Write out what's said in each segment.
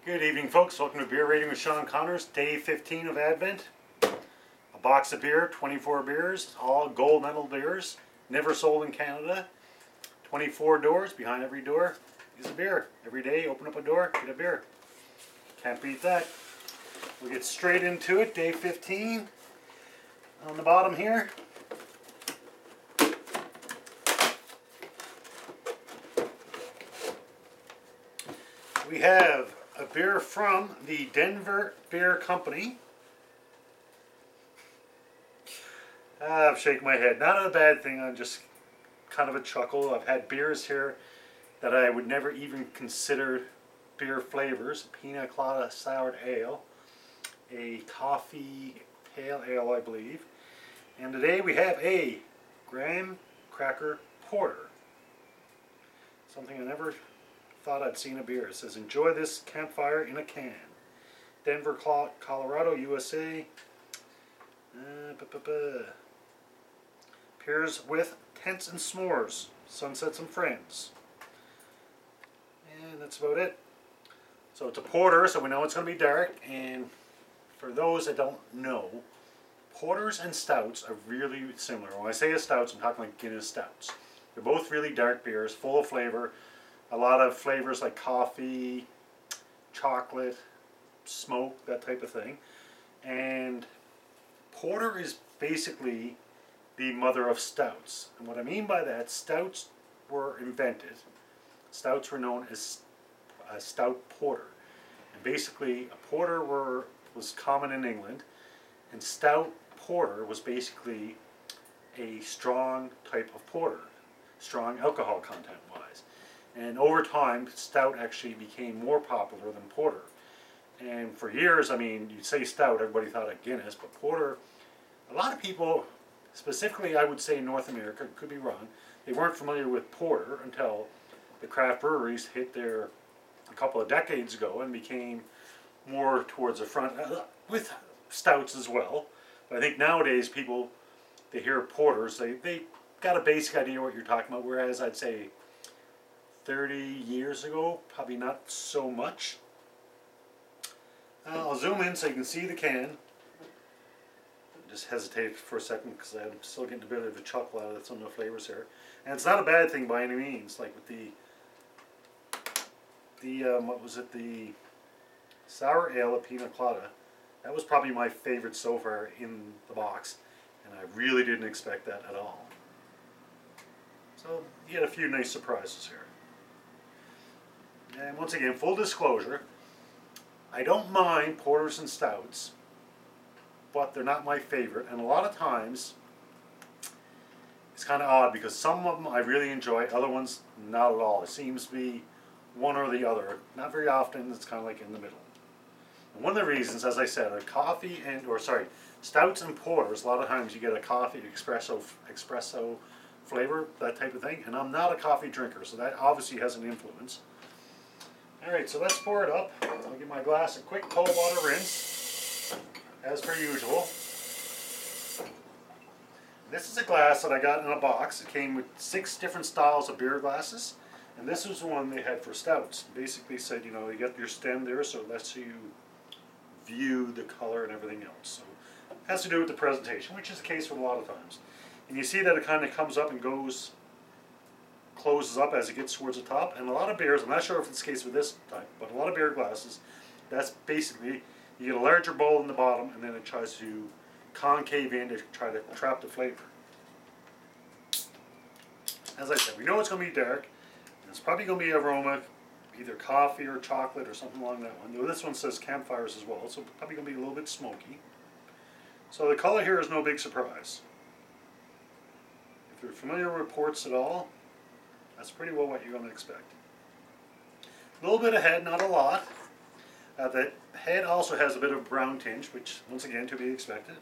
Good evening, folks. Welcome to Beer Rating with Sean Connors, day 15 of Advent. A box of beer, 24 beers, all gold medal beers, never sold in Canada. 24 doors, behind every door is a beer. Every day, open up a door, get a beer. Can't beat that. We'll get straight into it, day 15. On the bottom here, we have a beer from the Denver Beer Company. I'm shaking my head. Not a bad thing, I'm just kind of a chuckle. I've had beers here that I would never even consider beer flavors. Pina colada soured ale, a coffee pale ale, I believe. And today we have a graham cracker porter. Something I never thought I'd seen a beer. It says, enjoy this campfire in a can. Denver, Colorado, USA. Pairs with tents and s'mores, sunsets and friends. And that's about it. So it's a porter, so we know it's going to be dark. And for those that don't know, porters and stouts are really similar. When I say stouts, I'm talking like Guinness stouts. They're both really dark beers, full of flavor. A lot of flavors like coffee, chocolate, smoke, that type of thing. And porter is basically the mother of stouts. And what I mean by that, stouts were invented. Stouts were known as a stout porter. And basically a porter was common in England, and stout porter was basically a strong type of porter, strong alcohol content wise. And over time, stout actually became more popular than porter. And for years, I mean, you'd say stout, everybody thought of Guinness, but porter, a lot of people, specifically I would say in North America, could be wrong, they weren't familiar with porter until the craft breweries hit there a couple of decades ago and became more towards the front, with stouts as well. But I think nowadays people, they hear porters, they got a basic idea what you're talking about, whereas I'd say 30 years ago, probably not so much. I'll zoom in so you can see the can. Just hesitate for a second because I'm still getting a bit of a chuckle out of some of the flavors here. And it's not a bad thing by any means. Like with the what was it? The sour ale of Pina colada. That was probably my favorite so far in the box, and I really didn't expect that at all. So you get a few nice surprises here. And once again, full disclosure, I don't mind porters and stouts, but they're not my favorite. And a lot of times, it's kind of odd because some of them I really enjoy, other ones not at all. It seems to be one or the other. Not very often, it's kind of like in the middle. And one of the reasons, as I said, stouts and porters, a lot of times you get a coffee espresso flavor, that type of thing. And I'm not a coffee drinker, so that obviously has an influence. Alright, so let's pour it up. I'll give my glass a quick cold water rinse, as per usual. This is a glass that I got in a box. It came with 6 different styles of beer glasses, and this was the one they had for stouts. Basically said, you know, you got your stem there, so it lets you view the color and everything else. So it has to do with the presentation, which is the case with a lot of times. And you see that it kind of comes up and closes up as it gets towards the top. And a lot of beers, I'm not sure if it's the case with this type, but a lot of beer glasses, that's basically, you get a larger bowl in the bottom and then it tries to concave in to try to trap the flavor. As I said, we know it's going to be dark, and it's probably going to be aroma, either coffee or chocolate or something along that one. Though this one says campfires as well, so it's probably going to be a little bit smoky. So the color here is no big surprise. If you're familiar with ports at all, that's pretty well what you're going to expect. A little bit of head, not a lot. The head also has a bit of brown tinge, which, once again, to be expected.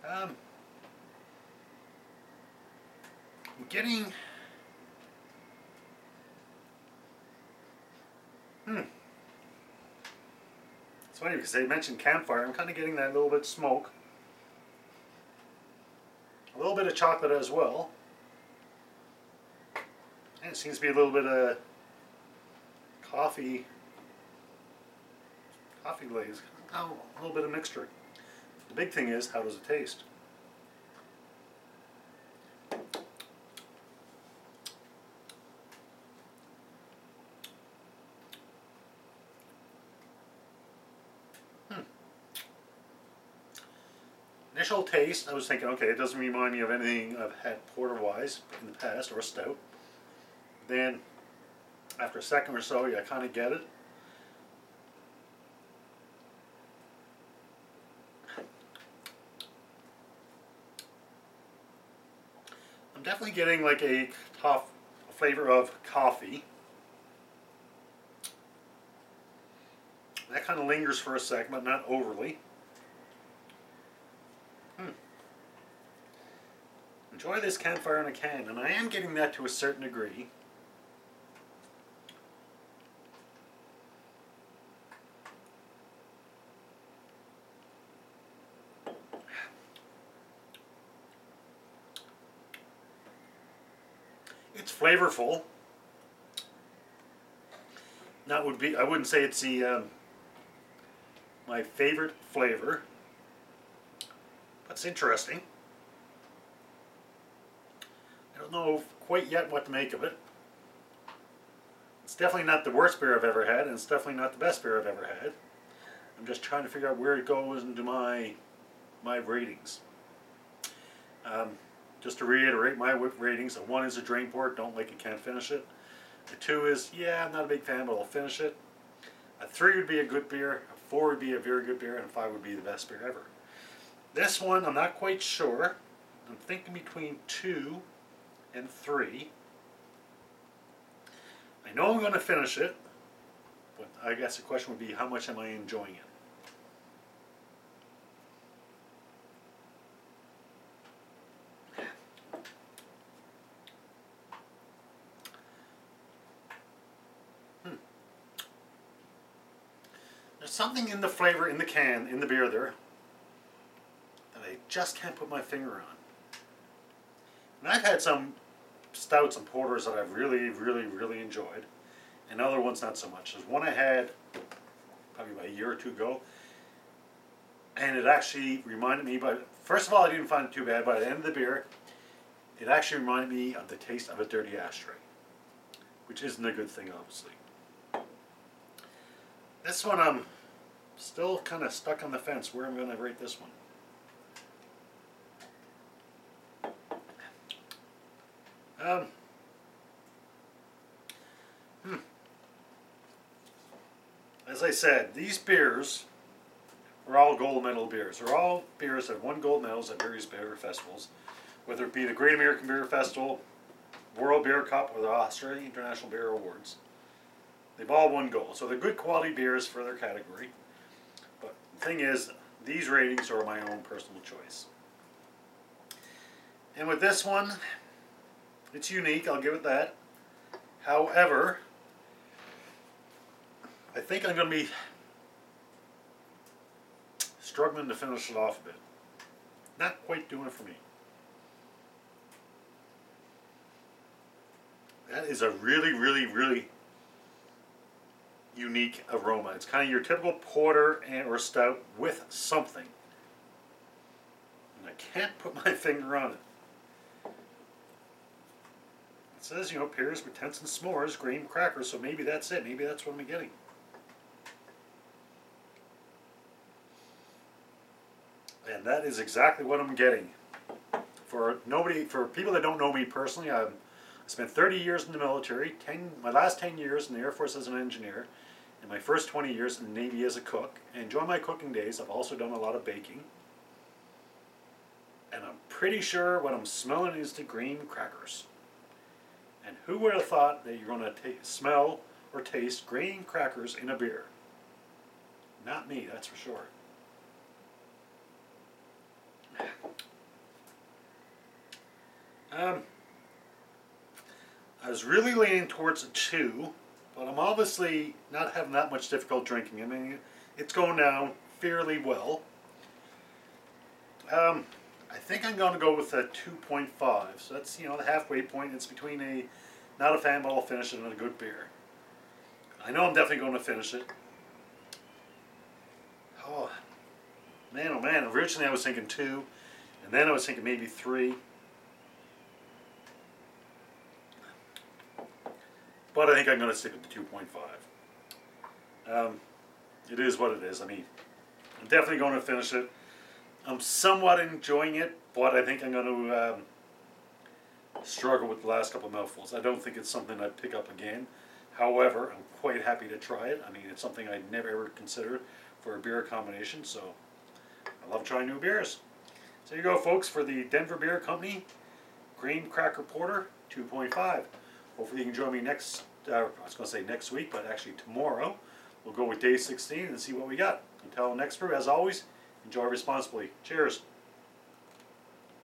I'm getting... It's funny because they mentioned campfire. I'm kind of getting that little bit of smoke. A little bit of chocolate as well. And it seems to be a little bit of coffee glaze. Oh, a little bit of mixture. The big thing is, how does it taste? Initial taste, I was thinking, okay, it doesn't remind me of anything I've had porter-wise in the past, or a stout. Then, after a second or so, I kind of get it. I'm definitely getting like a flavor of coffee. That kind of lingers for a second, but not overly. Enjoy this campfire in a can, and I am getting that to a certain degree. It's flavorful. That would be, I wouldn't say it's the my favorite flavor, but it's interesting. I don't know quite yet what to make of it. It's definitely not the worst beer I've ever had, and it's definitely not the best beer I've ever had. I'm just trying to figure out where it goes into my ratings. Just to reiterate my ratings, a 1 is a drain pour, don't like it, can't finish it. A 2 is, yeah, I'm not a big fan, but I'll finish it. A 3 would be a good beer, a 4 would be a very good beer, and a 5 would be the best beer ever. This one, I'm not quite sure. I'm thinking between 2 and 3. I know I'm going to finish it, but I guess the question would be, how much am I enjoying it? There's something in the flavor, in the can, in the beer there, that I just can't put my finger on. And I've had some stouts and porters that I've really, really, really enjoyed, and other ones not so much. There's one I had probably about a year or two ago, and it actually reminded me, but first of all, I didn't find it too bad. By the end of the beer, it actually reminded me of the taste of a dirty ashtray, which isn't a good thing, obviously. This one, I'm still kind of stuck on the fence where I'm going to rate this one. As I said, these beers are all gold medal beers. They're all beers that have won gold medals at various beer festivals, whether it be the Great American Beer Festival, World Beer Cup, or the Australian International Beer Awards. They've all won gold, so they're good quality beers for their category. But the thing is, these ratings are my own personal choice. And with this one, it's unique, I'll give it that. However, I think I'm going to be struggling to finish it off a bit. Not quite doing it for me. That is a really, really, really unique aroma. It's kind of your typical porter or stout with something. And I can't put my finger on it. It says, pears with tents and s'mores, graham crackers, so maybe that's it. Maybe that's what I'm getting. And that is exactly what I'm getting. For people that don't know me personally, I spent 30 years in the military, my last 10 years in the Air Force as an engineer, and my first 20 years in the Navy as a cook. And during my cooking days, I've also done a lot of baking. And I'm pretty sure what I'm smelling is the graham crackers. And who would have thought that you're going to smell or taste graham crackers in a beer? Not me, that's for sure. I was really leaning towards a 2, but I'm obviously not having that much difficulty drinking. I mean, it's going down fairly well. I think I'm going to go with a 2.5. So that's, the halfway point. It's between a not a fan, but I'll finish it in a good beer. I know I'm definitely going to finish it. Oh man, originally I was thinking 2, and then I was thinking maybe 3. But I think I'm going to stick with the 2.5. It is what it is. I mean, I'm definitely going to finish it. I'm somewhat enjoying it, but I think I'm going to struggle with the last couple of mouthfuls. I don't think it's something I'd pick up again. However, I'm quite happy to try it. I mean, it's something I'd never ever considered for a beer combination, so I love trying new beers. So here you go, folks, for the Denver Beer Company Green Cracker Porter 2.5. Hopefully you can join me next, I was going to say next week, but actually tomorrow. We'll go with day 16 and see what we got. Until next brew, as always, enjoy responsibly. Cheers.